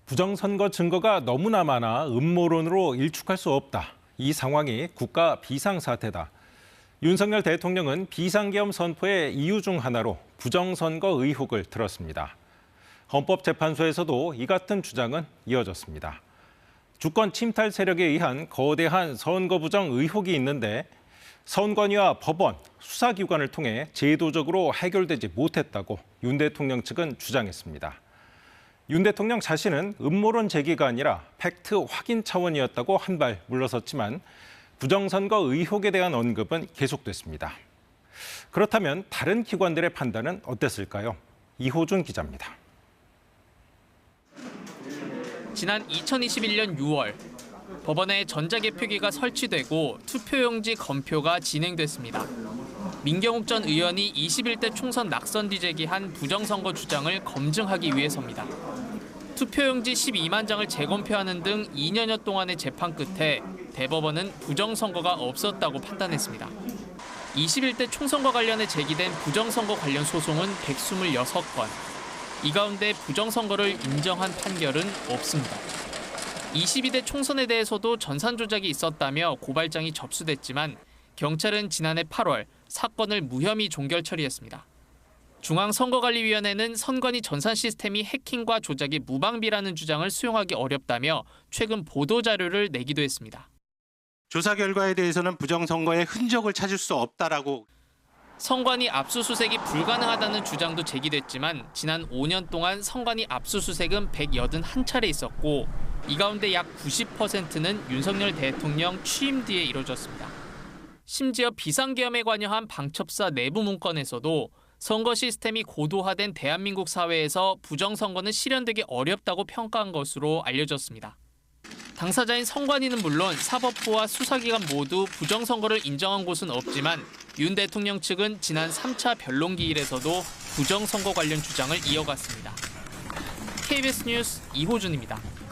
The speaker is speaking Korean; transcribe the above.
부정선거 증거가 너무나 많아 음모론으로 일축할 수 없다. 이 상황이 국가 비상사태다. 윤석열 대통령은 비상계엄 선포의 이유 중 하나로 부정선거 의혹을 들었습니다. 헌법재판소에서도 이 같은 주장은 이어졌습니다. 주권 침탈 세력에 의한 거대한 선거 부정 의혹이 있는데 선관위와 법원, 수사기관을 통해 제도적으로 해결되지 못했다고 윤 대통령 측은 주장했습니다. 윤 대통령 자신은 음모론 제기가 아니라 팩트 확인 차원이었다고 한 발 물러섰지만 부정선거 의혹에 대한 언급은 계속됐습니다. 그렇다면 다른 기관들의 판단은 어땠을까요? 이호준 기자입니다. 지난 2021년 6월 법원에 전자개표기가 설치되고 투표용지 검표가 진행됐습니다. 민경욱 전 의원이 21대 총선 낙선뒤 제기한 부정선거 주장을 검증하기 위해서입니다. 투표용지 12만 장을 재검표하는 등 2년여 동안의 재판 끝에 대법원은 부정선거가 없었다고 판단했습니다. 21대 총선과 관련해 제기된 부정선거 관련 소송은 126건. 이 가운데 부정선거를 인정한 판결은 없습니다. 22대 총선에 대해서도 전산 조작이 있었다며 고발장이 접수됐지만 경찰은 지난해 8월 사건을 무혐의 종결 처리했습니다. 중앙선거관리위원회는 선관위 전산 시스템이 해킹과 조작이 무방비라는 주장을 수용하기 어렵다며 최근 보도자료를 내기도 했습니다. 조사 결과에 대해서는 부정선거의 흔적을 찾을 수 없다라고. 선관위 압수수색이 불가능하다는 주장도 제기됐지만 지난 5년 동안 선관위 압수수색은 181차례 있었고 이 가운데 약 90%는 윤석열 대통령 취임 뒤에 이뤄졌습니다. 심지어 비상계엄에 관여한 방첩사 내부 문건에서도 선거 시스템이 고도화된 대한민국 사회에서 부정선거는 실현되기 어렵다고 평가한 것으로 알려졌습니다. 당사자인 선관위는 물론 사법부와 수사기관 모두 부정선거를 인정한 곳은 없지만 윤 대통령 측은 지난 3차 변론기일에서도 부정선거 관련 주장을 이어갔습니다. KBS 뉴스 이호준입니다.